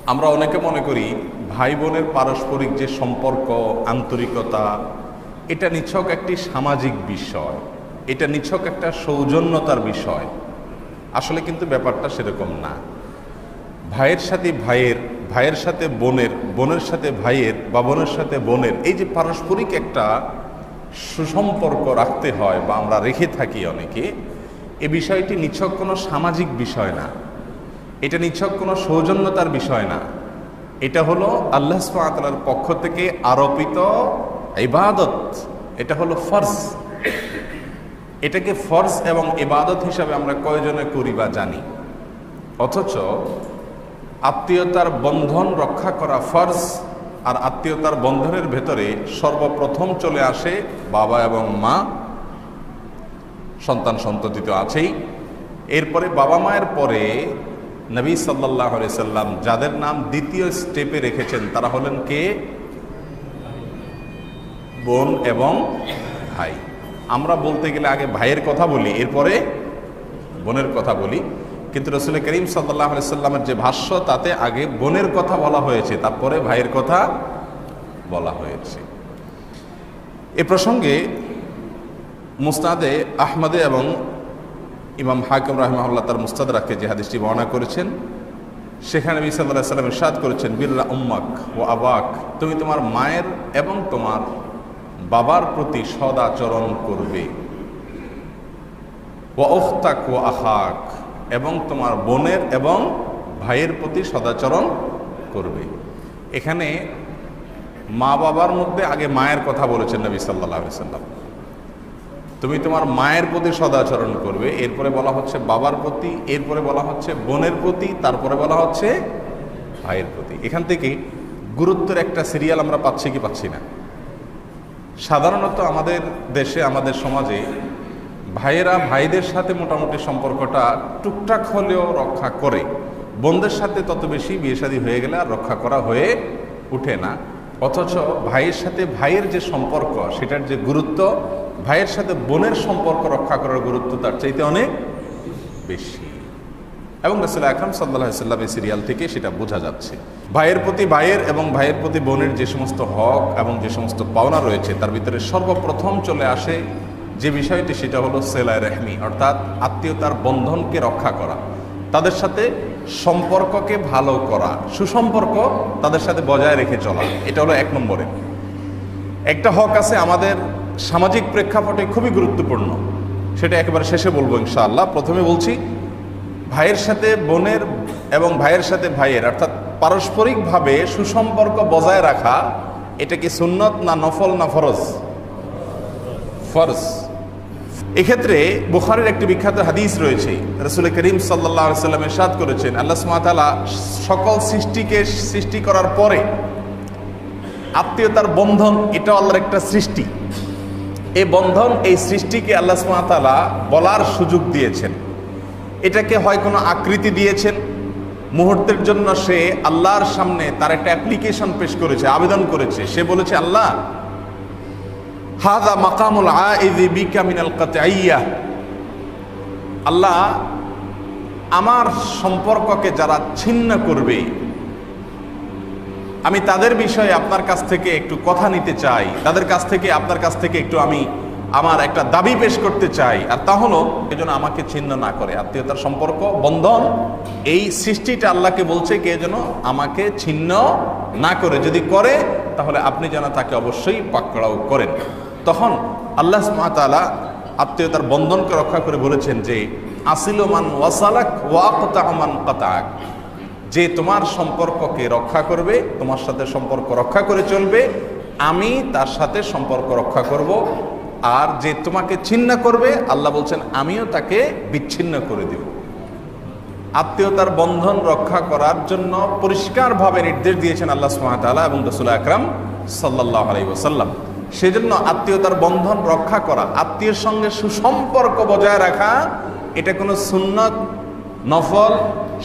আমরা অনেকে মনে করি ভাই বোনের পারস্পরিক যে সম্পর্ক, আন্তরিকতা, এটা নিছক একটি সামাজিক বিষয়, এটা নিছক একটা সৌজন্যতার বিষয়। আসলে কিন্তু ব্যাপারটা সেরকম না। ভাইয়ের সাথে ভাইয়ের, ভাইয়ের সাথে বোনের, বোনের সাথে ভাইয়ের বা বোনের সাথে বোনের, এই যে পারস্পরিক একটা সুসম্পর্ক রাখতে হয় বা আমরা রেখে থাকি অনেকে, এ বিষয়টি নিছক কোনো সামাজিক বিষয় না, এটা নিছক কোনো সৌজন্যতার বিষয় না। এটা হলো আল্লাহ সুবহানাহু ওয়া তাআলার পক্ষ থেকে আরোপিত ইবাদত। এটা হলো ফরজ। এটাকে ফরজ এবং ইবাদত হিসাবে আমরা কয়জনে করি বা জানি, অথচ আত্মীয়তার বন্ধন রক্ষা করা ফরজ। আর আত্মীয়তার বন্ধনের ভেতরে সর্বপ্রথম চলে আসে বাবা এবং মা, সন্তান সন্ততি তো আছেই। এরপরে বাবা মায়ের পরে নবী সাল্লাল্লাহু আলাইহি সাল্লাম যাদের নাম দ্বিতীয় স্টেপে রেখেছেন তারা হলেন কে? বোন এবং ভাই। আমরা বলতে গেলে আগে ভাইয়ের কথা বলি, এরপরে বোনের কথা বলি, কিন্তু রাসূল করিম সাল্লাল্লাহু আলাইহি সাল্লামের যে ভাষ্য তাতে আগে বোনের কথা বলা হয়েছে, তারপরে ভাইয়ের কথা বলা হয়েছে। এ প্রসঙ্গে মুসনাদে আহমদে এবং ইমাম হাকিম রাহিমাহুল্লাহ তার মুস্তাদরাকে যে হাদিসটি বর্ণনা করেছেন, সেখানে নবী সাল্লাল্লাহু আলাইহি সাল্লাম ইরশাদ করেছেন, বিররা উম্মাক ওয়া আবাক, তুমি তোমার মায়ের এবং তোমার বাবার প্রতি সদাচরণ করবে। ওয়া উখতাক ওয়া আখাক, এবং তোমার বোনের এবং ভাইয়ের প্রতি সদাচরণ করবে। এখানে মা বাবার মধ্যে আগে মায়ের কথা বলেছেন নবী সাল্লাল্লাহু আলাইহি সাল্লাম, তুমি তোমার মায়ের প্রতি সদাচরণ করবে। এরপরে বলা হচ্ছে বাবার প্রতি, এরপরে বলা হচ্ছে বোনের প্রতি, তারপরে বলা হচ্ছে ভাইয়ের প্রতি। এখান থেকে গুরুত্বের একটা সিরিয়াল আমরা পাচ্ছি কি পাচ্ছি না? সাধারণত আমাদের দেশে, আমাদের সমাজে ভাইয়েরা ভাইদের সাথে মোটামুটি সম্পর্কটা টুকটাক হলেও রক্ষা করে, বোনদের সাথে তত বেশি বিয়ে শাদী হয়ে গেলে আর রক্ষা করা হয়ে ওঠে না। অথচ ভাইয়ের সাথে ভাইয়ের যে সম্পর্ক, সেটার যে গুরুত্ব, ভাইয়ের সাথে বোনের সম্পর্ক রক্ষা করার গুরুত্ব তার চাইতে অনেক বেশি। এবং রাসূল আকরাম সাল্লাল্লাহু আলাইহি ওয়াসাল্লাম এই সিরিয়াল থেকে সেটা বোঝা যাচ্ছে। ভাইয়ের প্রতি ভাইয়ের এবং ভাইয়ের প্রতি বোনের যে সমস্ত হক এবং যে সমস্ত পাওনা রয়েছে, তার ভিতরে সর্বপ্রথম চলে আসে যে বিষয়টি, সেটা হলো সিলায়ে রাহমি, অর্থাৎ আত্মীয়তার বন্ধনকে রক্ষা করা, তাদের সাথে সম্পর্ককে ভালো করা, সুসম্পর্ক তাদের সাথে বজায় রেখে চলা। এটা হলো এক নম্বরে। একটা হক আছে আমাদের সামাজিক প্রেক্ষাপটে খুবই গুরুত্বপূর্ণ, সেটা একেবারে শেষে বলবো ইনশাআল্লাহ। প্রথমে বলছি, ভাইয়ের সাথে বোনের এবং ভাইয়ের সাথে ভাইয়ের, অর্থাৎ পারস্পরিকভাবে সুসম্পর্ক বজায় রাখা, এটা কি সুন্নত না নফল না ফরজ? ফরজ। এক্ষেত্রে বুখারীর একটি বিখ্যাত হাদিস রয়েছে, রাসূল করিম সাল্লাল্লাহু আলাইহি ওয়াসাল্লাম ইরশাদ করেছেন, আল্লাহ সুবহানাহু ওয়া তাআলা সকল সৃষ্টিকে সৃষ্টি করার পরে আত্মীয়তার বন্ধন, এটা আল্লাহর একটা সৃষ্টি। এই বন্ধন, এই সৃষ্টিকে আল্লাহ সুবহানাহু ওয়া তাআলা বলার সুযোগ দিয়েছেন। এটাকে হয় কোনো আকৃতি দিয়েছেন, মুহূর্তের জন্য সে আল্লাহর সামনে তার একটা অ্যাপ্লিকেশন পেশ করেছে, আবেদন করেছে। সে বলেছে, আল্লাহ, হাযা মাকামুল আইযি বিকা মিনাল কাতইয়্যা, আল্লাহ, আমার সম্পর্ককে যারা ছিন্ন করবে, আমি তাদের বিষয়ে আপনার কাছ থেকে একটু কথা নিতে চাই, তাদের কাছ থেকে, আপনার কাছ থেকে একটু আমি আমার একটা দাবি পেশ করতে চাই। আর তা হলো, এজন্য আমাকে ছিন্ন না করে। আত্মীয়তার সম্পর্ক বন্ধন, এই সৃষ্টিটা আল্লাহকে বলছে কে যেন আমাকে ছিন্ন না করে, যদি করে তাহলে আপনি যেন তাকে অবশ্যই পাকড়াও করেন। তখন আল্লাহ সুবহানাহু ওয়া তাআলা আত্মীয়তার বন্ধনকে রক্ষা করে বলেছেন যে, আসিলু মান ওয়াসালাক ওয়া আকতা মান কাতাক, যে তোমার সম্পর্ককে রক্ষা করবে, তোমার সাথে সম্পর্ক রক্ষা করে চলবে, আমি তার সাথে সম্পর্ক রক্ষা করব। আর যে তোমাকে ছিন্ন করবে, আল্লাহ বলছেন আমিও তাকে বিচ্ছিন্ন করে দেব। আত্মীয়তার বন্ধন রক্ষা করার জন্য পরিষ্কারভাবে নির্দেশ দিয়েছেন আল্লাহ সুবহানাহু ওয়া তাআলা এবং রাসূল আকরাম সাল্লাল্লাহু আলাইহি ওয়াসাল্লাম। সেজন্য আত্মীয়তার বন্ধন রক্ষা করা, আত্মীয়ের সঙ্গে সুসম্পর্ক বজায় রাখা, এটা কোনো সুন্নত, নফল,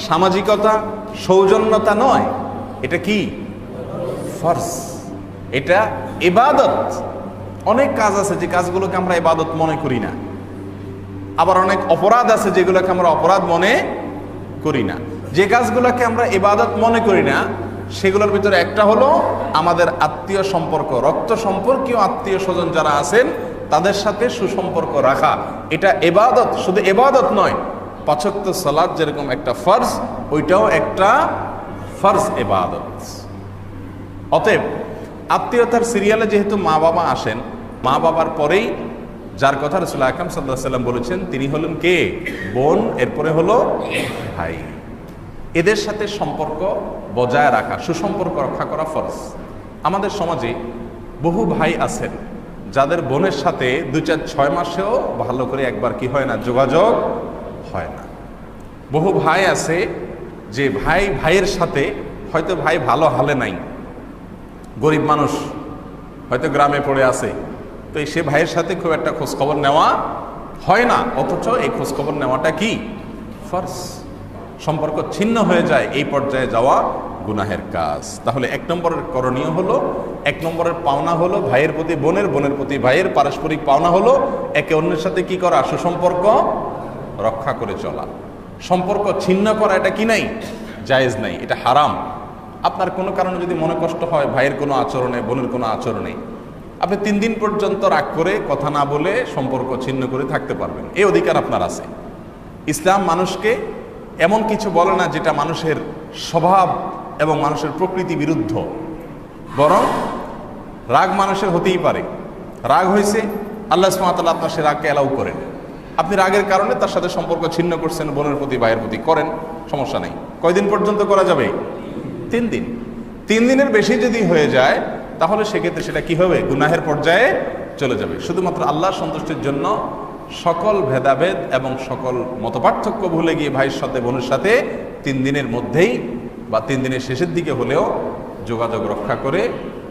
সামাজিকতা, সৌজন্যতা নয়। এটা কি? ফরজ। এটা ইবাদত। অনেক কাজ আছে যে কাজগুলোকে আমরা ইবাদত মনে করি না, আবার অনেক অপরাধ আছে যেগুলোকে আমরা অপরাধ মনে করি না। যে কাজগুলোকে আমরা ইবাদত মনে করি না, সেগুলোর ভিতরে একটা হলো আমাদের আত্মীয় সম্পর্ক, রক্ত সম্পর্কীয় আত্মীয় স্বজন যারা আছেন তাদের সাথে সুসম্পর্ক রাখা। এটা ইবাদত, শুধু ইবাদত নয়, 5 ওয়াক্ত সালাত যেরকম একটা ফরজ, ওইটাও একটা ফরজ ইবাদত। অতএব আত্মীয়তার সিরিয়ালে যেহেতু মা বাবা আসেন, মা বাবার পরেই যার কথা রাসূলুল্লাহ আকরাম সাল্লাল্লাহু আলাইহি ওয়াসাল্লাম বলেছেন তিনি হলেন কে? বোন, এরপরে হলো ভাই। এদের সাথে সম্পর্ক বজায় রাখা, সুসম্পর্ক রক্ষা করা ফরজ। আমাদের সমাজে বহু ভাই আছেন যাদের বোনের সাথে 2-4-6 মাসেও ভালো করে একবার কি হয় না, যোগাযোগ হয় না। বহু ভাই আছে যে ভাই ভাইয়ের সাথে, হয়তো ভাই ভালো হালে নাই, গরিব মানুষ, হয়তো গ্রামে পড়ে আছে, তো সে ভাইয়ের সাথে খুব একটা খোঁজখবর নেওয়া হয় না, অথচ এই খোঁজখবর নেওয়াটা কি ফরজ। সম্পর্ক ছিন্ন হয়ে যায়, এই পর্যায়ে যাওয়া গুনাহের কাজ। তাহলে 1 নম্বরের করণীয় হলো, 1 নম্বরের পাওনা হলো ভাইয়ের প্রতি বোনের, বোনের প্রতি ভাইয়ের পারস্পরিক পাওনা হলো একে অন্যের সাথে কি করা, সুসম্পর্ক রক্ষা করে চলা। সম্পর্ক ছিন্ন করা এটা কি নাই, জায়েজ নাই, এটা হারাম। আপনার কোনো কারণে যদি মনে কষ্ট হয় ভাইয়ের কোনো আচরণে, বোনের কোনো আচরণে, আপনি 3 দিন পর্যন্ত রাগ করে কথা না বলে সম্পর্ক ছিন্ন করে থাকতে পারবেন, এই অধিকার আপনার আছে। ইসলাম মানুষকে এমন কিছু বলে না যেটা মানুষের স্বভাব এবং মানুষের প্রকৃতি বিরুদ্ধ, বরং রাগ মানুষের হতেই পারে। রাগ হয়েছে, আল্লাহ সুবহানাহু ওয়া তাআলা আপনার সে রাগকে অ্যালাউ করেন। আপনি রাগের কারণে তার সাথে সম্পর্ক ছিন্ন করছেন, বোনের প্রতি ভাইয়ের প্রতি করেন, সমস্যা নেই। কয়দিন পর্যন্ত করা যাবে? 3 দিন। 3 দিনের বেশি যদি হয়ে যায় তাহলে সেক্ষেত্রে সেটা কি হবে, গুনাহের পর্যায়ে চলে যাবে। শুধুমাত্র আল্লাহর সন্তুষ্টির জন্য সকল ভেদাভেদ এবং সকল মতপার্থক্য ভুলে গিয়ে ভাইয়ের সাথে বোনের সাথে 3 দিনের মধ্যেই বা 3 দিনের শেষের দিকে হলেও যোগাযোগ রক্ষা করে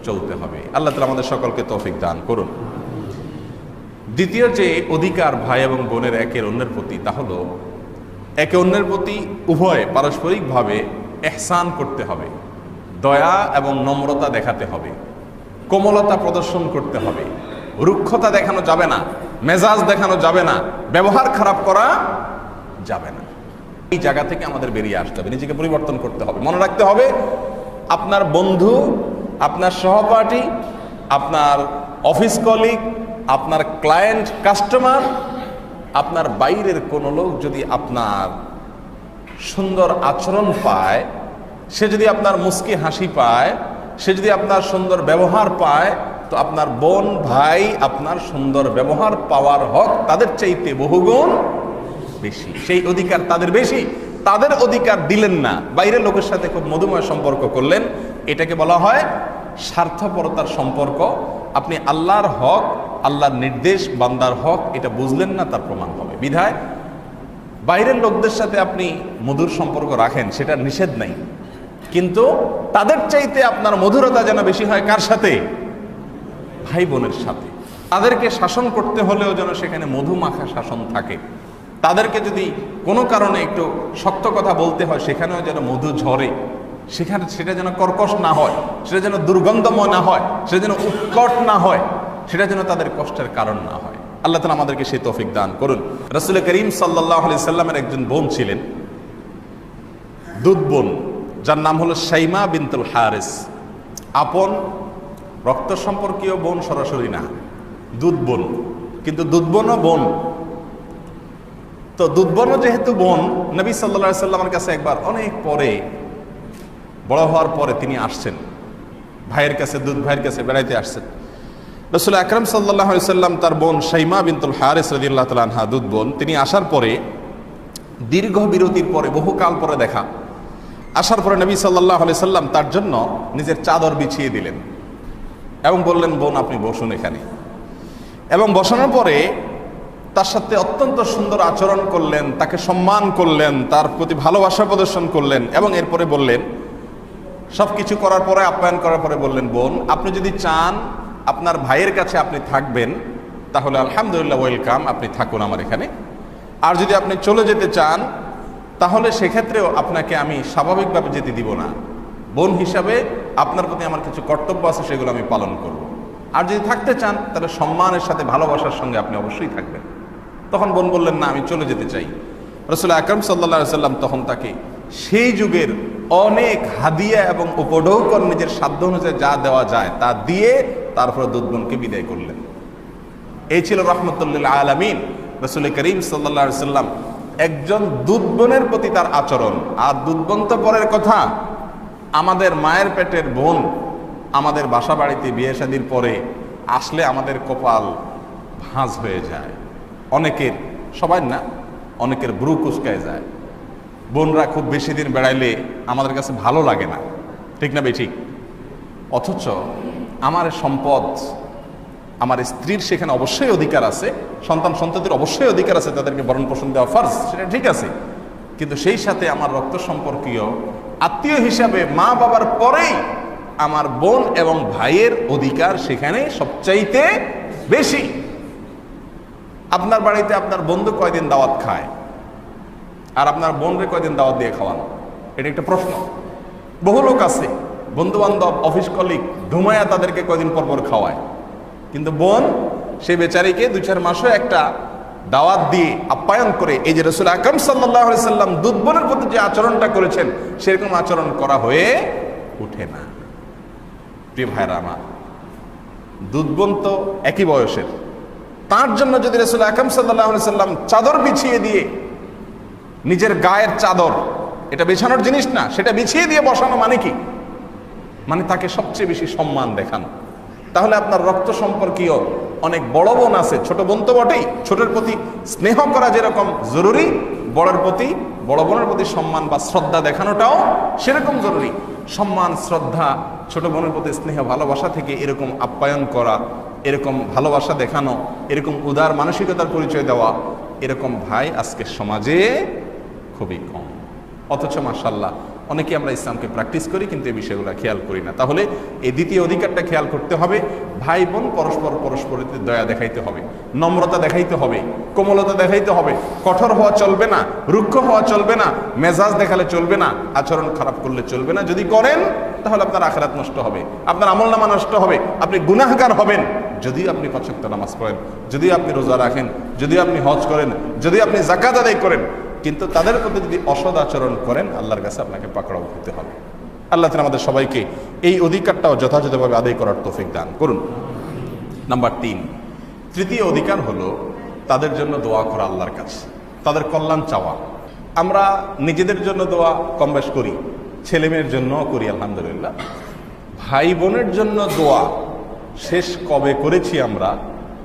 চলতে হবে। আল্লাহ তাআলা আমাদের সকলকে তৌফিক দান করুন। দ্বিতীয় যে অধিকার ভাই এবং বোনের একের অন্যের প্রতি, তা হলো একে অন্যের প্রতি উভয় পারস্পরিকভাবে ইহসান করতে হবে, দয়া এবং নম্রতা দেখাতে হবে, কোমলতা প্রদর্শন করতে হবে, রুক্ষতা দেখানো যাবে না, মেজাজ দেখানো যাবে না, ব্যবহার খারাপ করা যাবে না। এই জায়গা থেকে আমাদের বেরিয়ে আসতে হবে, নিজেকে পরিবর্তন করতে হবে। মনে রাখতে হবে আপনার বন্ধু, আপনার সহপাঠী, আপনার অফিস কলিগ, আপনার ক্লায়েন্ট, কাস্টমার, আপনার বাইরের কোনো লোক যদি আপনার সুন্দর আচরণ পায়, সে যদি আপনার মুস্কি হাসি পায়, সে যদি আপনার সুন্দর ব্যবহার পায়, তো আপনার বোন ভাই আপনার সুন্দর ব্যবহার পাওয়ার হক তাদের চাইতে বহুগুণ বেশি। সেই অধিকার তাদের বেশি, তাদের অধিকার দিলেন না, বাইরের লোকের সাথে খুব মধুময় সম্পর্ক করলেন, এটাকে বলা হয় স্বার্থপরতার সম্পর্ক। আপনি আল্লাহর হক, আল্লাহর নির্দেশ, বান্দার হক এটা বুঝলেন না, তার প্রমাণ হবে। বিধায় বাইরের লোকদের সাথে আপনি মধুর সম্পর্ক রাখেন, সেটা নিষেধ নাই, কিন্তু তাদের চাইতে আপনার মধুরতা যেন বেশি হয় কার সাথে? ভাই বোনের সাথে। তাদেরকে শাসন করতে হলেও যেন সেখানে মধুমাখা শাসন থাকে। তাদেরকে যদি কোনো কারণে একটু শক্ত কথা বলতে হয়, সেখানেও যেন মধু ঝরে, সেখানে সেটা যেন কর্কশ না হয়, সেটা যেন দুর্গন্ধময় না হয়, সেটা যেন উৎকট না হয়, সেটা যেন তাদের কষ্টের কারণ না হয়। আল্লাহ তাআলা আমাদেরকে সেই তৌফিক দান করুন। রাসূল করিম সাল্লাল্লাহু আলাইহি সাল্লামের একজন বোন ছিলেন, দুধ বোন, যার নাম হলো শাইমা বিনতুল হারিস। আপন রক্ত সম্পর্কীয় বোন সরাসরি না, দুধ বোন, কিন্তু দুধ বোনও বোন। তো দুধ বোনও যেহেতু বোন, নবী সাল্লাল্লাহু আলাইহি সাল্লামের কাছে একবার অনেক পরে, বড় হওয়ার পরে তিনি আসছেন ভাইয়ের কাছে, দুধ ভাইয়ের কাছে বেড়াইতে আসছেন। রাসূল আকরাম সাল্লাল্লাহু আলাইহি সাল্লাম তার বোন শাইমা বিনতুল হারিস রাদিয়াল্লাহু তাআলা আনহা, দুধ বোন, তিনি আসার পরে, দীর্ঘ বিরতির পরে, বহুকাল পরে দেখা, আসার পরে নবী সাল্লাল্লাহু আলাইহি সাল্লাম তার জন্য নিজের চাদর বিছিয়ে দিলেন এবং বললেন, বোন আপনি বসুন এখানে। এবং বসানোর পরে তার সাথে অত্যন্ত সুন্দর আচরণ করলেন, তাকে সম্মান করলেন, তার প্রতি ভালোবাসা প্রদর্শন করলেন, এবং এরপরে বললেন, সব কিছু করার পরে, আপ্যায়ন করার পরে বললেন, বোন আপনি যদি চান আপনার ভাইয়ের কাছে আপনি থাকবেন, তাহলে আলহামদুলিল্লাহ, ওয়েলকাম, আপনি থাকুন আমার এখানে। আর যদি আপনি চলে যেতে চান তাহলে সেক্ষেত্রেও আপনাকে আমি স্বাভাবিকভাবে যেতে দিব না। বোন হিসাবে আপনার প্রতি আমার কিছু কর্তব্য আছে, সেগুলো আমি পালন করব। আর যদি থাকতে চান তাহলে সম্মানের সাথে, ভালোবাসার সঙ্গে আপনি অবশ্যই থাকবেন। তখন বোন বললেন, না আমি চলে যেতে চাই। রাসূল আকরাম সাল্লাল্লাহু আলাইহি সাল্লাম তখন তাকে সেই যুগের অনেক হাদিয়া এবং উপঢৌকন নিজের সাধ্য অনুযায়ী যা দেওয়া যায় তা দিয়ে তারপরে দুধ বোনকে বিদায় করলেন। এই ছিল রহমতুল্লিল আলামিন রাসূল করিম সাল্লাল্লাহু আলাইহি সাল্লাম একজন দুধ বোনের প্রতি তার আচরণ। আর দুধ বোন তো পরের কথা, আমাদের মায়ের পেটের বোন আমাদের বাসা বাড়িতে বিয়ে শাদীর পরে আসলে আমাদের কপাল ভাঁজ হয়ে যায়। অনেকের, সবাই না, অনেকের ব্রু কুচকায় যায়। বোনরা খুব বেশি দিন বেড়াইলে আমাদের কাছে ভালো লাগে না, ঠিক না বেঠিক? অথচ আমার সম্পদ, আমার স্ত্রীর সেখানে অবশ্যই অধিকার আছে, সন্তান সন্ততির অবশ্যই অধিকার আছে, তাদেরকে ভরণ পোষণ দেওয়া ফরজ, সেটা ঠিক আছে। কিন্তু সেই সাথে আমার রক্ত সম্পর্কীয় আত্মীয় হিসাবে মা বাবার পরেই আমার বোন এবং ভাইয়ের অধিকার সেখানে সবচাইতে বেশি। আপনার বাড়িতে আপনার বন্ধু কয়দিন দাওয়াত খায় আর আপনার বোনরে কয়দিন দাওয়াত দিয়ে খাওয়ান? এটা একটা প্রশ্ন। বহু লোক আছে, বন্ধু বান্ধব, অফিস কলিগ ধুমায়া তাদেরকে কয়দিন পর পর খাওয়ায়, কিন্তু বোন সে বেচারিকে 2-4 মাসও একটা দাওয়াত দিয়ে আপ্যায়ন করে। এই যে রাসূল আকরাম সাল্লাল্লাহু আলাইহি সাল্লাম দুধ বোনের প্রতি যে আচরণটা করেছেন, সেরকম আচরণ করা হয়ে ওঠে না। প্রিয় ভাইরা আমার, দুধ বোন তো একই বয়সের, তার জন্য যদি রাসূল আকরাম সাল্লাল্লাহু আলাইহি সাল্লাম চাদর বিছিয়ে দিয়ে, নিজের গায়ের চাদর, এটা বিছানোর জিনিস না, সেটা বিছিয়ে দিয়ে বসানো মানে কি? মানে তাকে সবচেয়ে বেশি সম্মান দেখানো। তাহলে আপনার রক্ত সম্পর্কীয় অনেক বড় বোন আছে, ছোট বোন তো বটেই, ছোটের প্রতি স্নেহ করা যেরকম জরুরি, বড় বোনের প্রতি সম্মান বা শ্রদ্ধা দেখানোটাও সেরকম জরুরি। সম্মান, শ্রদ্ধা, ছোট বোনের প্রতি স্নেহ, ভালোবাসা থেকে এরকম আপ্যায়ন করা, এরকম ভালোবাসা দেখানো, এরকম উদার মানসিকতার পরিচয় দেওয়া, এরকম ভাই আজকের সমাজে খুবই কম। অথচ মাশাআল্লাহ অনেকে আমরা ইসলামকে প্র্যাকটিস করি, কিন্তু এই বিষয়গুলো খেয়াল করি না। তাহলে এই দ্বিতীয় অধিকারটা খেয়াল করতে হবে। ভাই বোন পরস্পরের দয়া দেখাইতে হবে, নম্রতা দেখাইতে হবে, কোমলতা দেখাইতে হবে। কঠোর হওয়া চলবে না, রুক্ষ হওয়া চলবে না, মেজাজ দেখালে চলবে না, আচরণ খারাপ করলে চলবে না। যদি করেন তাহলে আপনার আখিরাত নষ্ট হবে, আপনার আমলনামা নষ্ট হবে, আপনি গুনাহগার হবেন। যদি আপনি 5 ওয়াক্ত নামাজ পড়েন, যদি আপনি রোজা রাখেন, যদি আপনি হজ করেন, যদি আপনি যাকাত আদায় করেন, কিন্তু তাদের প্রতি যদি অসৎ আচরণ করেন, আল্লাহর কাছে আপনাকে পাকড়াও হতে হবে। আল্লাহ তাআলা আমাদের সবাইকে এই অধিকারটাও যথাযথভাবে আদায় করার তৌফিক দান করুন। নাম্বার 3, তৃতীয় অধিকার হলো তাদের জন্য দোয়া করা আল্লাহর কাছে, তাদের কল্যাণ চাওয়া। আমরা নিজেদের জন্য দোয়া কম বেশ করি, ছেলে মেয়ের জন্য করি আলহামদুলিল্লাহ। ভাই বোনের জন্য দোয়া শেষ কবে করেছি আমরা,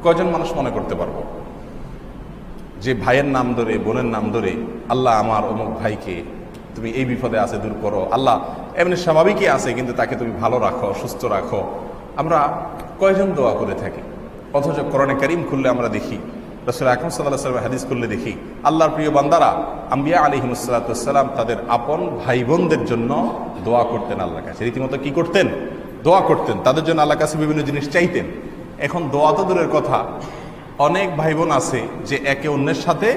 কয়জন মানুষ মনে করতে পারবো? যে ভাইয়ের নাম ধরে, বোনের নাম ধরে, আল্লাহ আমার অমুক ভাইকে তুমি এই বিপদে আছে দূর করো, আল্লাহ এমনি স্বাভাবিকই আছে কিন্তু তাকে তুমি ভালো রাখো, সুস্থ রাখো। আমরা কয়জন দোয়া করে থাকি? অথচ কোরআনে কারীম খুললে আমরা দেখি, রাসূল আকরাম সাল্লাল্লাহু আলাইহি ওয়াসাল্লামের হাদিস খুললে দেখি, আল্লাহর প্রিয় বান্দারা আম্বিয়া আলাইহিমুস সালাতু ওয়াস সালাম তাদের আপন ভাই বোনদের জন্য দোয়া করতেন আল্লাহর কাছে। রীতিমতো কি করতেন? দোয়া করতেন, তাদের জন্য আল্লাহর কাছে বিভিন্ন জিনিস চাইতেন। এখন দোয়া তো দূরের কথা, অনেক ভাই বোন আছে যে একে অন্যের সাথে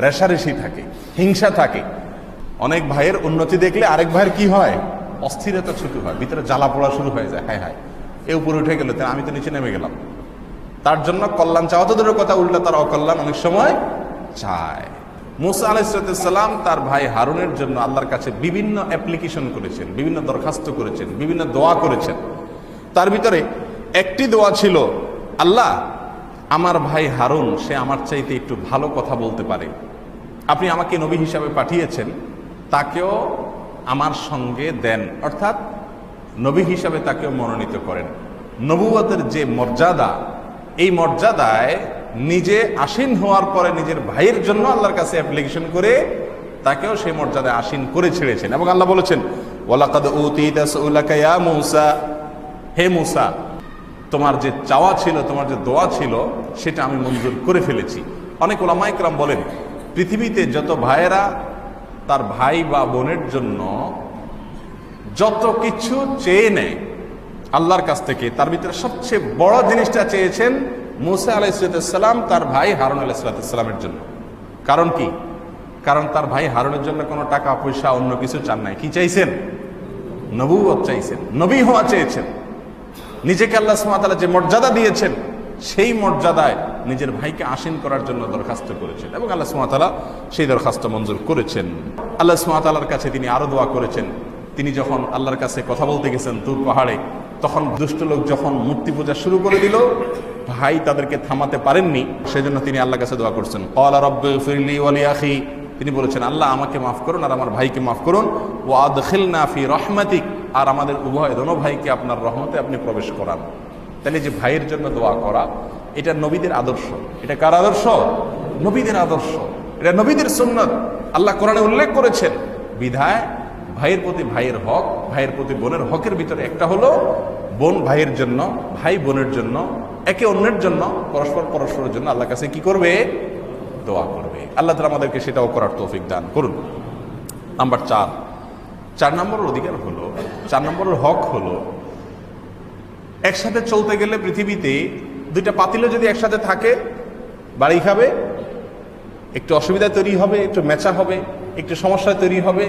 রেষারেষি থাকে, হিংসা থাকে। অনেক ভাইয়ের উন্নতি দেখলে আরেক ভাইয়ের কি হয়? অস্থিরতা শুরু হয়, ভিতরে জ্বালা পোড়া শুরু হয়ে যায়। হায় হায়, এ উপরে উঠে গেল, আমি তো নিচে নেমে গেলাম। তার জন্য কল্যাণ চাওয়া তো দূরের কথা, উল্টা তার অকল্যাণ অনেক সময় চায়। মুসা আলাইহিস সালাম তার ভাই হারুনের জন্য আল্লাহর কাছে বিভিন্ন অ্যাপ্লিকেশন করেছেন, বিভিন্ন দরখাস্ত করেছেন, বিভিন্ন দোয়া করেছেন। তার ভিতরে একটি দোয়া ছিল, আল্লাহ আমার ভাই হারুন সে আমার চাইতে একটু ভালো কথা বলতে পারে, আপনি আমাকে নবী হিসাবে পাঠিয়েছেন, তাকেও আমার সঙ্গে দেন, অর্থাৎ নবী হিসাবে তাকেও মনোনীত করেন। নবুয়তের যে মর্যাদা, এই মর্যাদায় নিজে আসীন হওয়ার পরে নিজের ভাইয়ের জন্য আল্লাহর কাছে অ্যাপ্লিকেশন করে তাকেও সেই মর্যাদায় আসীন করে ছেড়েছেন। এবং আল্লাহ বলেছেন, ওয়ালাকাদ উতিতা সুলাকা ইয়া মূসা, হে মূসা তোমার যে চাওয়া ছিল, তোমার যে দোয়া ছিল, সেটা আমি মঞ্জুর করে ফেলেছি। অনেক উলামায়ে কেরাম বলেন, পৃথিবীতে যত ভাইয়েরা তার ভাই বা বোনের জন্য যত কিছু চেয়ে নেয় আল্লাহর কাছ থেকে, তার ভিতরে সবচেয়ে বড় জিনিসটা চেয়েছেন মূসা আলাইহিস সালাম তার ভাই হারুন আলাইহিস সালামের জন্য। কারণ কি? কারণ তার ভাই হারুনের জন্য কোনো টাকা পয়সা অন্য কিছু চান নাই। কি চাইছেন? নবুয়ত চাইছেন, নবী হওয়া চেয়েছেন। নিজেকে আল্লাহ সুবহানাহু ওয়া তাআলা যে মর্যাদা দিয়েছেন, সেই মর্যাদায় নিজের ভাইকে আসীন করার জন্য দরখাস্ত করেছেন এবং আল্লাহ সুবহানাহু ওয়া তাআলা সেই দরখাস্ত মঞ্জুর করেছেন। আল্লাহ সুবহানাহু ওয়া তাআলার কাছে তিনি আরো দোয়া করেছেন। তিনি যখন আল্লাহর কাছে কথা বলতে গেছেন তুর পাহাড়ে, তখন দুষ্ট লোক যখন মূর্তি পূজা শুরু করে দিল, ভাই তাদেরকে থামাতে পারেননি, সেজন্য তিনি আল্লাহর কাছে দোয়া করছেন। ক্বালা রাব্বিগফিরলি ওয়া লি আখি, তিনি বলেছেন আল্লাহ আমাকে মাফ করুন আর আমার ভাইকে মাফ করুন, ওয়া আদখিলনা ফি রাহমাতিক, আর আমাদের উভয় দোনো ভাইকে আপনার রহমতে আপনি প্রবেশ করান। তাহলে যে ভাইয়ের জন্য দোয়া করা, এটা নবীদের আদর্শ। এটা কার আদর্শ? নবীদের আদর্শ, এটা নবীদের সুন্নাত। আল্লাহ কোরআনে উল্লেখ করেছেন। বিধায় ভাইয়ের প্রতি ভাইয়ের হক, ভাইয়ের প্রতি বোনের হকের ভিতরে একটা হলো বোন ভাইয়ের জন্য, ভাই বোনের জন্য, একে অন্যের জন্য, পরস্পর পরস্পরের জন্য আল্লাহর কাছে কি করবে? দোয়া করবে। আল্লাহ তাআলা আমাদেরকে সেটাও করার তৌফিক দান করুন। নাম্বার 4, 4 নম্বরের অধিকার হলো, 4 নম্বরের হক হলো, একসাথে চলতে গেলে পৃথিবীতে দুইটা পাতিলে যদি একসাথে থাকে, বাড়ি খাবে, একটু অসুবিধা তৈরি হবে, একটু মেচা হবে, একটু সমস্যা তৈরি হবে।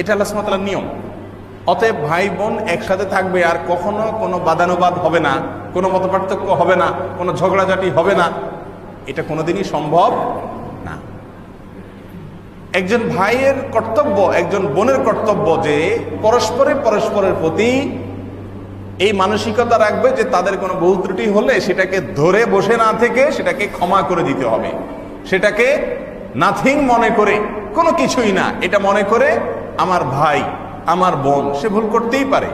এটা আল্লাহ সুবহানাহু ওয়া তাআলার নিয়ম। অতএব ভাই বোন একসাথে থাকবে, আর কখনো কোনো বাদানুবাদ হবে না, কোনো মতপার্থক্য হবে না, কোনো ঝগড়াঝাটি হবে না, এটা কোনোদিনই সম্ভব না। একজন ভাইয়ের কর্তব্য, একজন বোনের কর্তব্য যে পরস্পরের প্রতি এই মানসিকতা রাখবে যে তাদের কোনো ভুল ত্রুটি হলে সেটাকে ধরে বসে না থেকে সেটাকে ক্ষমা করে দিতে হবে। সেটাকে নাথিং মনে করে, কোনো কিছুই না এটা মনে করে, আমার ভাই আমার বোন, সে ভুল করতেই পারে,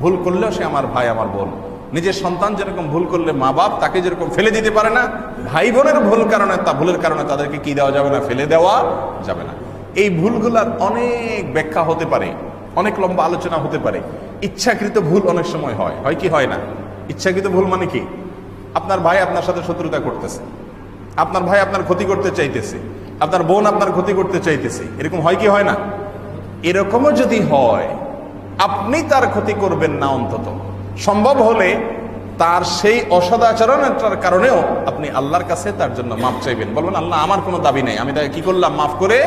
ভুল করলেও সে আমার ভাই আমার বোন। নিজের সন্তান যেরকম ভুল করলে মা বাপ তাকে যেরকম ফেলে দিতে পারে না, ভাই বোনের ভুলের কারণে তাদেরকে কি দেওয়া যাবে না? ফেলে দেওয়া যাবে না। এই ভুলগুলার অনেক ব্যাখ্যা হতে পারে, অনেক লম্বা আলোচনা হতে পারে। ইচ্ছাকৃত ভুল অনেক সময় হয়, হয় কি হয় না? ইচ্ছাকৃত ভুল মানে কি? আপনার ভাই আপনার সাথে শত্রুতা করতেছে, আপনার ভাই আপনার ক্ষতি করতে চাইতেছে, আপনার বোন আপনার ক্ষতি করতে চাইতেছে, এরকম হয় কি হয় না? এরকমও যদি হয়, আপনি তার ক্ষতি করবেন না, অন্তত সম্ভব হলে তার সেই অসদাচরণের কারণেও আপনি আল্লাহর কাছে তার জন্য মাফ চাইবেন। বলবেন আল্লাহ আমার কোনো দাবি নেই, আমি তাকে কি করলাম? মাফ করে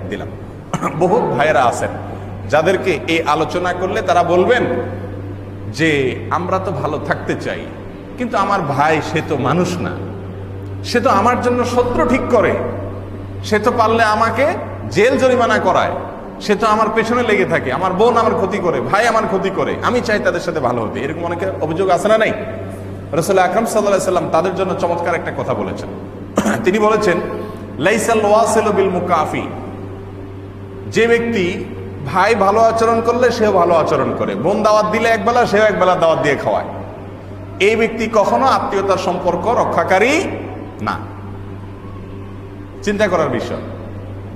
দিলাম। বহুত ভাইয়েরা আছেন যাদেরকে এই আলোচনা করলে তারা বলবেন যে আমরা তো ভালো থাকতে চাই, কিন্তু আমার ভাই সে তো মানুষ না, সে তো আমার জন্য শত্রু ঠিক করে, সে তো পারলে আমাকে জেল জরিমানা করায়, সে তো আমার পেছনে লেগে থাকে, আমার বোন আমার ক্ষতি করে, ভাই আমার ক্ষতি করে, আমি চাই তাদের সাথে ভালো হতে। এরকম অনেকে অভিযোগ আছে না নাই? রাসূল আকরাম সাল্লাল্লাহু আলাইহি সাল্লাম তাদের জন্য চমৎকার একটা কথা বলেছেন। তিনি বলেছেন লাইসাল ওয়াসিলু বিল মুকাফি, যে ব্যক্তি ভাই ভালো আচরণ করলে সেও ভালো আচরণ করে, বোন দাওয়াত দিলে একবেলা সেও একবেলা দাওয়াত দিয়ে খাওয়ায়, এই ব্যক্তি কখনো আত্মীয়তার সম্পর্ক রক্ষাকারী না। চিন্তা করার বিষয়।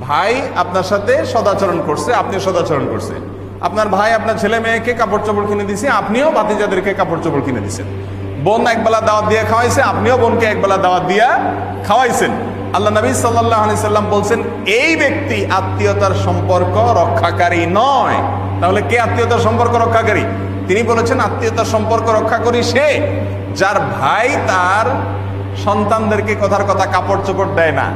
ভাই আপনার সাথে সদাচরণ করছে, আপনি সদাচরণ করছেন, আপনার ভাই আপনার ছেলে মেয়েকে কাপড় চোপড় কিনে দিছে, আপনিও ভাতিজাদেরকে কাপড় চোপড় কিনে দিচ্ছেন। বোন একবেলা দাওয়াত দিয়ে খাওয়াইছে, আপনিও বোনকে একবেলা দাওয়াত দিয়া খাওয়াইছেন। আল্লাহ নবী সাল্লাল্লাহু আলাইহি সাল্লাম বলছেন এই ব্যক্তি আত্মীয়তার সম্পর্ক রক্ষাকারী নয়। তাহলে কে আত্মীয়তার সম্পর্ক রক্ষাকারী? তিনি বলেছেন আত্মীয়তার সম্পর্ক রক্ষাকারী সে যার ভাই তার সন্তানদেরকে কথার কথা কাপড় চোপড় দেয় না,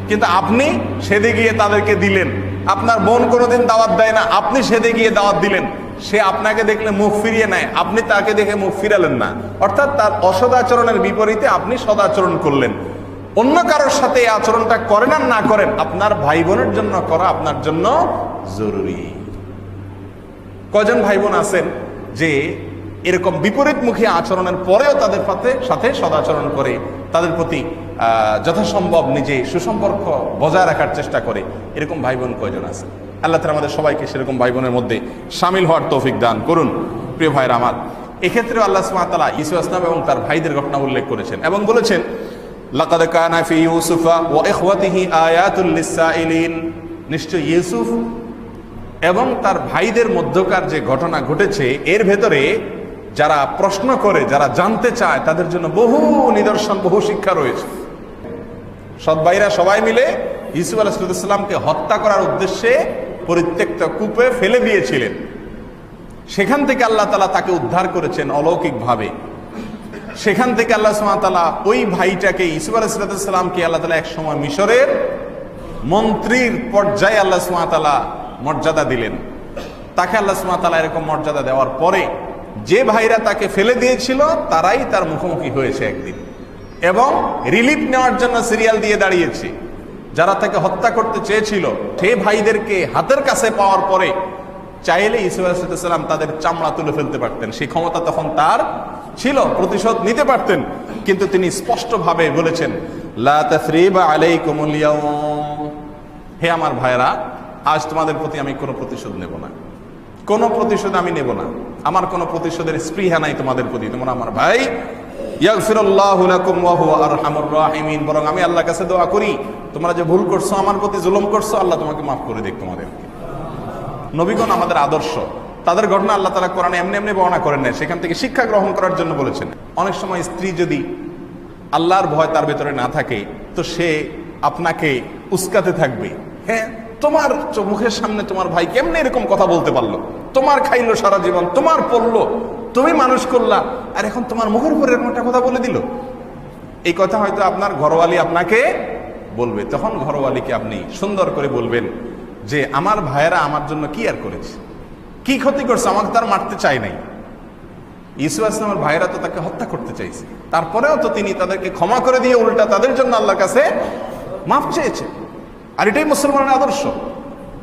কিন্তু আপনি সেদে গিয়ে তাদেরকে দিলেন। আপনার বোন কোনোদিন দাওয়াত দেয় না, আপনি সেদে গিয়ে দাওয়াত দিলেন, সে আপনাকে দেখলে মুখ ফিরিয়ে নেয়, আপনি তাকে দেখে মুখ ফিরালেন না। অর্থাৎ তার অসদাচরণের বিপরীতে আপনি সদাচরণ করলেন। অন্য কারোর সাথে এই আচরণটা করেন আর না করেন, আপনার ভাই বোনের জন্য করা আপনার জন্য জরুরি। কয়জন ভাই বোন আছেন যে এরকম বিপরীতমুখী আচরণের পরেও তাদের সাথে সদাচরণ করে, তাদের প্রতি যথাসম্ভব নিজে সুসম্পর্ক বজায় রাখার চেষ্টা করে? এরকম ভাই বোন কয়জন আছে? আল্লাহ তাআলা আমাদের সবাইকে সেরকম ভাই বোনের মধ্যে শামিল হওয়ার তৌফিক দান করুন। প্রিয় ভাইরা আমার, এক্ষেত্রে আল্লাহ সুবহানাহু ওয়া তাআলা ইউসুফ আসলাম এবং তার ভাইদের ঘটনা উল্লেখ করেছেন এবং বলেছেন লাকাদ কানা ফি ইউসুফা ওয়া ইখওয়াতিহি আয়াতুল লিসাইলিন, নিশ্চয় ইউসুফ এবং তার ভাইদের মধ্যকার যে ঘটনা ঘটেছে এর ভেতরে যারা প্রশ্ন করে, যারা জানতে চায়, তাদের জন্য বহু নিদর্শন, বহু শিক্ষা রয়েছে। সৎ ভাইরা সবাই মিলে ইউসুফ আলাইহিস সালামকে হত্যা করার উদ্দেশ্যে পরিত্যক্ত কূপে ফেলে দিয়েছিলেন। সেখান থেকে আল্লাহ তাআলা তাকে উদ্ধার করেছেন অলৌকিকভাবে। সেখান থেকে আল্লাহ সুবহানাহু ওয়া তাআলা ওই ভাইটাকে, ইউসুফ আলাইহিস সালামকে আল্লাহ তাআলা এক সময় মিশরের মন্ত্রীর পর্যায়ে আল্লাহ সুবহানাহু ওয়া তাআলা মর্যাদা দিলেন। তাকে আল্লাহ সুবহানাহু ওয়া তাআলা এরকম মর্যাদা দেওয়ার পরে যে ভাইরা তাকে ফেলে দিয়েছিল তারাই তার মুখোমুখি হয়েছে একদিন এবং রিলিফ নেওয়ার জন্য সিরিয়াল দিয়ে দাঁড়িয়েছে। যারা তাকে হত্যা করতে চেয়েছিল সেই ভাইদেরকে হাতের কাছে পাওয়ার পরে চাইলে ঈসা আলাইহিস সালাম তাদের চামড়া তুলে ফেলতে পারতেন। সেই ক্ষমতা তখন তার ছিল, প্রতিশোধ নিতে পারতেন। কিন্তু তিনি স্পষ্টভাবে বলেছেন, লা তাসরিবা আলাইকুমুল ইয়াউম, হে আমার ভাইরা, আজ তোমাদের প্রতি আমি কোনো প্রতিশোধ নেব না, কোনো প্রতিশোধ আমি নেব না, আমার কোনো প্রতিশোধের স্পৃহা নাই তোমাদের প্রতি, তোমরা আমার ভাই। ইয়াগফিরুল্লাহু লাকুম ওয়া হুয়া আরহামুর রাহিমিন, বরং আমি আল্লাহর কাছে দোয়া করি তোমরা যে ভুল করছো, আমার প্রতি জুলুম করছো, আল্লাহ তোমাকে মাফ করে দিক তোমাদেরকে। নবীগণ আমাদের আদর্শ, তাদের ঘটনা আল্লাহ তাআলা কোরআনে এমনি এমনি বর্ণনা করেন না, সেখান থেকে শিক্ষা গ্রহণ করার জন্য বলেছেন। অনেক সময় স্ত্রী যদি আল্লাহর ভয় তার ভেতরে না থাকে, তো সে আপনাকে উস্কাতে থাকবে, হ্যাঁ তোমার মুখের সামনে তোমার ভাই কেমনে এরকম কথা বলতে পারলো, তোমার খাইলো সারা জীবন, তোমার পড়লো, তুমি মানুষ করলা, আর এখন তোমার মুখের উপরে এরকম একটা কথা বলে দিল। এই কথা হয়তো আপনার ঘরওয়ালি আপনাকে বলবে, তখন ঘরওয়ালিকে আপনি সুন্দর করে বলবেন যে আমার ভাইয়েরা আমার জন্য কি আর করেছে, কি ক্ষতি করছে, আমাকে তার মারতে চাই নাই। ঈসা আলাইহিস সালামের ভাইয়েরা তো তাকে হত্যা করতে চাইছে, তারপরেও তো তিনি তাদেরকে ক্ষমা করে দিয়ে উল্টা তাদের জন্য আল্লাহর কাছে মাফ চেয়েছে। আর এটাই মুসলমানের আদর্শ,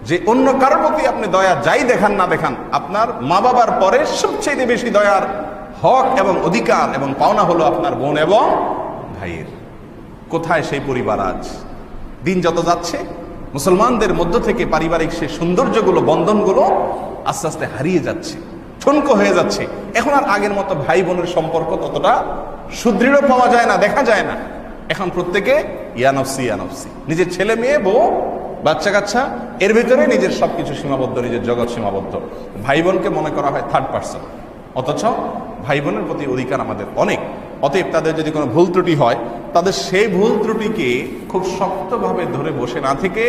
যে অন্য কারোর প্রতি আপনি দয়া যাই দেখান না দেখান, আপনার মা বাবার পরে সবচেয়ে বেশি দয়ার হক এবং অধিকার এবং পাওনা হলো আপনার বোন এবং ভাইয়ের। কোথায় সেই পরিবার? আজ দিন যত যাচ্ছে মুসলমানদের মধ্য থেকে পারিবারিক সেই সৌন্দর্যগুলো, বন্ধনগুলো আস্তে আস্তে হারিয়ে যাচ্ছে, ঠুনকো হয়ে যাচ্ছে। এখন আর আগের মতো ভাই বোনের সম্পর্ক ততটা সুদৃঢ় পাওয়া যায় না, দেখা যায় না। এখন প্রত্যেকে ইয়ানফসি ইয়ানফসি, নিজের ছেলে মেয়ে বউ বাচ্চা কাচ্চা, এর ভিতরে নিজের সবকিছু সীমাবদ্ধ, নিজের জগৎ সীমাবদ্ধ। ভাই বোনকে মনে করা হয় থার্ড পার্সন, অথচ ভাই বোনের প্রতি অধিকার আমাদের অনেক। অতএব তাদের যদি কোনো ভুল ত্রুটি হয়, তাদের সেই ভুল ত্রুটিকে খুব শক্তভাবে ধরে বসে না থেকে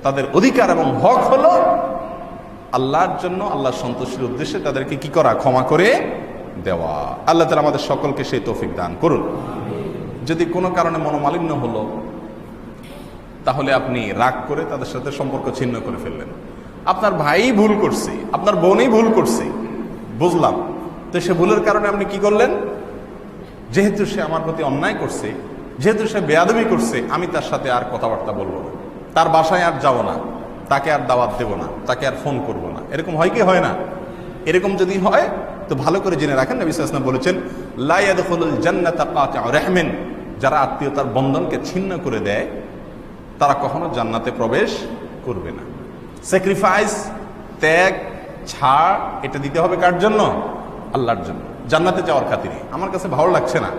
তাদের অধিকার এবং হক হলো আল্লাহর জন্য, আল্লাহর সন্তুষ্টির উদ্দেশ্যে তাদেরকে কি করা? ক্ষমা করে দেওয়া। আল্লাহ তাআলা আমাদের সকলকে সেই তৌফিক দান করুন। যদি কোনো কারণে মনোমালিন্য হলো, তাহলে আপনি রাগ করে তাদের সাথে সম্পর্ক ছিন্ন করে ফেললেন। আপনার ভাই ভুল করছে, আপনার বোনই ভুল করছে, বুঝলাম, তো সে ভুলের কারণে আপনি কি করলেন? যেহেতু সে আমার প্রতি অন্যায় করছে, যেহেতু সে বেয়াদবি করছে, আমি তার সাথে আর কথাবার্তা বলবো না, তার বাসায় আর যাব না, তাকে আর দাওয়াত দেব না, তাকে আর ফোন করব না। এরকম হয় কি হয় না? এরকম যদি হয় তো ভালো করে জেনে রাখেন, নবী সাল্লাল্লাহু আলাইহি ওয়াসাল্লাম বলেছেন, লা ইয়াদখুলুল জান্নাতা কাতিউ রাহমিন, যারা আত্মীয়তার বন্ধনকে ছিন্ন করে দেয় তারা কখনো জান্নাতে প্রবেশ করবে না। স্যাক্রিফাইস, ত্যাগ, ছাড়, এটা দিতে হবে কার জন্য? আল্লাহর জন্য, জান্নাতে যাওয়ার খাতিরে। আমার কাছে ভালো লাগছে না,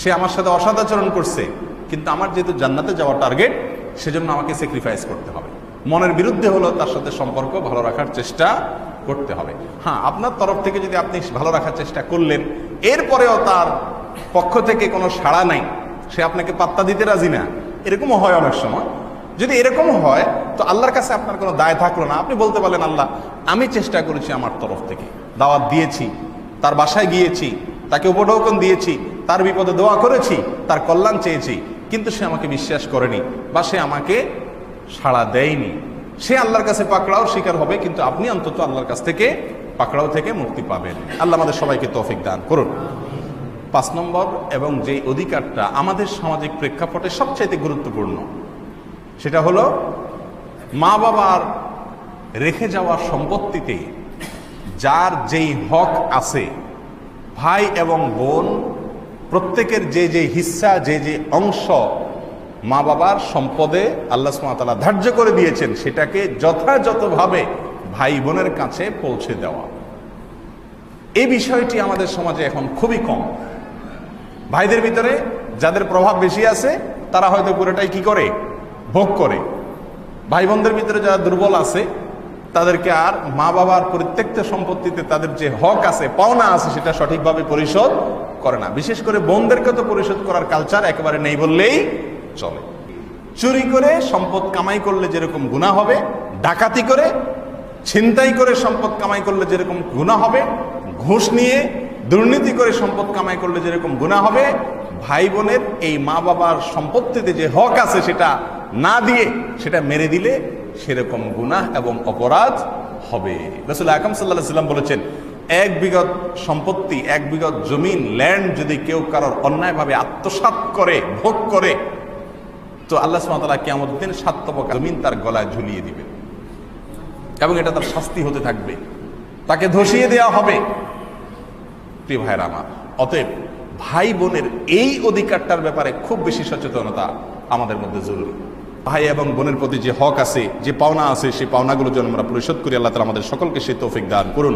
সে আমার সাথে অসদাচরণ করছে, কিন্তু আমার যেহেতু জান্নাতে যাওয়ার টার্গেট, সেজন্য আমাকে স্যাক্রিফাইস করতে হবে। মনের বিরুদ্ধে হলো তার সাথে সম্পর্ক ভালো রাখার চেষ্টা করতে হবে। হ্যাঁ, আপনার তরফ থেকে যদি আপনি ভালো রাখার চেষ্টা করলেন, এরপরেও তার পক্ষ থেকে কোনো সাড়া নাই, সে আপনাকে পাত্তা দিতে রাজি না, এরকমও হয় অনেক সময়। যদি এরকম হয় তো আল্লাহর কাছে আপনার কোনো দায় থাকলো না। আপনি বলতে পারলেন, আল্লাহ, আমি চেষ্টা করেছি আমার তরফ থেকে, দাওয়াত দিয়েছি, তার বাসায় গিয়েছি, তাকে উপঢৌকন দিয়েছি, তার বিপদে দোয়া করেছি, তার কল্যাণ চেয়েছি, কিন্তু সে আমাকে বিশ্বাস করেনি বা সে আমাকে সাড়া দেয়নি। সে আল্লাহর কাছে পাকড়াও শিকার হবে, কিন্তু আপনি অন্তত আল্লাহর কাছ থেকে পাকড়াও থেকে মুক্তি পাবেন। আল্লাহ আমাদের সবাইকে তৌফিক দান করুন। 5 নম্বর, এবং যে অধিকারটা আমাদের সামাজিক প্রেক্ষাপটে সবচাইতে গুরুত্বপূর্ণ, সেটা হলো মা বাবার রেখে যাওয়া সম্পত্তিতে যার যেই হক আছে, ভাই এবং বোন প্রত্যেকের যে যে হিস্সা, যে যে অংশ মা বাবার সম্পদে আল্লাহ সুবহানাহু ওয়া তাআলা ধার্য করে দিয়েছেন, সেটাকে যথাযথভাবে ভাই বোনের কাছে পৌঁছে দেওয়া। এই বিষয়টি আমাদের সমাজে এখন খুবই কম। ভাইদের ভিতরে যাদের প্রভাব বেশি আছে তারা হয়তো পুরোটাই কি করে? ভোগ করে। ভাই বোনদের ভিতরে যারা দুর্বল আছে তাদেরকে আর মা বাবার প্রত্যেকটা সম্পত্তিতে তাদের যে হক আছে, পাওনা আছে, সেটা সঠিকভাবে পরিশোধ করে না। বিশেষ করে বোনদেরকে তো পরিশোধ করার কালচার একেবারে নেই বললেই চলে। চুরি করে সম্পদ কামাই করলে যেরকম গুনাহ হবে, ডাকাতি করে, ছিনতাই করে সম্পদ কামাই করলে যেরকম গুনাহ হবে, ঘুষ নিয়ে দুর্নীতি করে সম্পদ কামাই করলে যেরকম গুনাহ হবে, ভাই বোনের এই মা বাবার সম্পত্তিতে যে হক আছে সেটা না দিয়ে সেটা মেরে দিলে সেরকম গুনাহ এবং অপরাধ হবে। রাসূল আকরাম সাল্লাল্লাহু আলাইহি ওয়াসাল্লাম বলেছেন, 1 বিঘত সম্পত্তি, 1 বিঘত জমিন, ল্যান্ড যদি কেউ কারোর অন্যায়ভাবে আত্মসাৎ করে, ভোগ করে, তো আল্লাহ সুবহানাহু ওয়া তাআলা কিয়ামতের দিন 7 তবকা জমিন তার গলায় ঝুলিয়ে দিবেন এবং এটা তার শাস্তি হতে থাকবে, তাকে ধসিয়ে দেওয়া হবে। প্রিয় ভাইরা আমার, অতএব ভাই বোনের এই অধিকারটার ব্যাপারে খুব বেশি সচেতনতা আমাদের মধ্যে জরুরি। ভাই এবং বোনের প্রতি যে হক আছে, যে পাওনা আছে, সেই পাওনাগুলো যেন আমরা পরিশোধ করি। আল্লাহ তাআলা আমাদের সকলকে সেই তৌফিক দান করুন।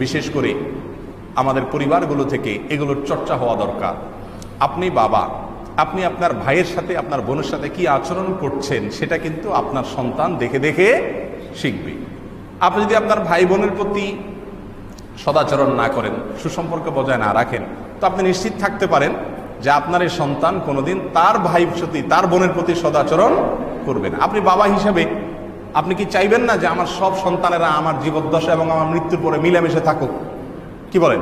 বিশেষ করে আমাদের পরিবারগুলো থেকে এগুলোর চর্চা হওয়া দরকার। আপনি বাবা, আপনি আপনার ভাইয়ের সাথে, আপনার বোনের সাথে কি আচরণ করছেন সেটা কিন্তু আপনার সন্তান দেখে দেখে শিখবে। আপনি যদি আপনার ভাই বোনের প্রতি সদাচরণ না করেন, সুসম্পর্ক বজায় না রাখেন, তো আপনি নিশ্চিত থাকতে পারেন যে আপনার এই সন্তান কোনোদিন তার ভাইয়ের প্রতি, তার বোনের প্রতি সদাচরণ করবে না। আপনি বাবা হিসাবে আপনি কি চাইবেন না যে আমার সব সন্তানেরা আমার জীবদ্দশা এবং আমার মৃত্যুর পরে মিলেমিশে থাকুক? কি বলেন?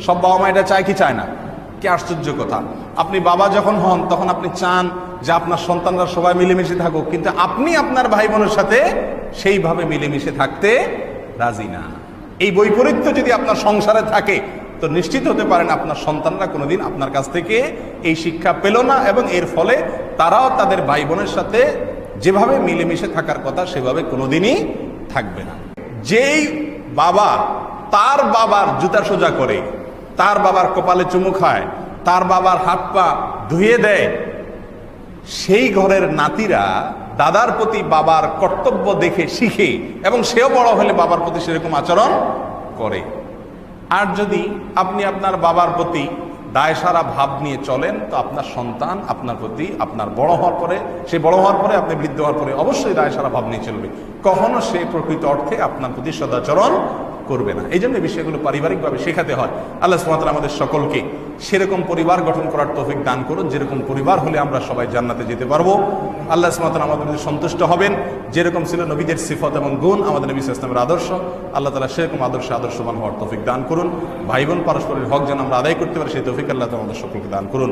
সব বাবা মা এটা চায় কি চায় না? কি আশ্চর্য কথা! আপনি বাবা যখন হন তখন আপনি চান যে আপনার সন্তানরা সবাই মিলেমিশে থাকুক, কিন্তু আপনি আপনার ভাই বোনের সাথে সেইভাবে মিলেমিশে থাকতে রাজি না। এই বৈপরীত্য যদি আপনার সংসারে থাকে তো নিশ্চিত হতে পারেন আপনার সন্তানরা কোনোদিন আপনার কাছ থেকে এই শিক্ষা পেল না, এবং এর ফলে তারাও তাদের ভাই বোনের সাথে যেভাবে মিলেমিশে থাকার কথা সেভাবে কোনোদিনই থাকবে না। যেই বাবা তার বাবার জুতা সোজা করে, তার বাবার কপালে চুমু খায়, তার বাবার হাত পা ধুয়ে দেয়, সেই ঘরের নাতিরা দাদার প্রতি বাবার কর্তব্য দেখে শিখে এবং সেও বড় হলে বাবার প্রতি সেরকম আচরণ করে। আর যদি আপনি আপনার বাবার প্রতি দায়সারা ভাব নিয়ে চলেন তো আপনার সন্তান আপনার প্রতি, আপনার বড় হওয়ার পরে, সে বড় হওয়ার পরে, আপনি বৃদ্ধ হওয়ার পরে অবশ্যই দায়সারা ভাব নিয়ে চলবে, কখনো সে প্রকৃত অর্থে আপনার প্রতি সদাচরণ করবে না। এই জন্য বিষয়গুলো পারিবারিকভাবে শেখাতে হয়। আল্লাহ সুবহানাহু ওয়া তাআলা আমাদের সকলকে সেরকম পরিবার গঠন করার তৌফিক দান করুন, যেরকম পরিবার হলে আমরা সবাই জান্নাতে যেতে পারবো। আল্লাহ সুবহানাহু ওয়া তাআলা আমাদের প্রতি সন্তুষ্ট হবেন, যেরকম ছিল নবীদের সিফত এবং গুণ, আমাদের নবী সাল্লাল্লাহু আলাইহি ওয়াসাল্লামের আদর্শ, আল্লাহ তাআলা সেরকম আদর্শবান হওয়ার তৌফিক দান করুন। ভাই বোন পারস্পরিক হক যেন আমরা আদায় করতে পারি সেই তৌফিক আল্লাহ তাআলা আমাদের সকলকে দান করুন।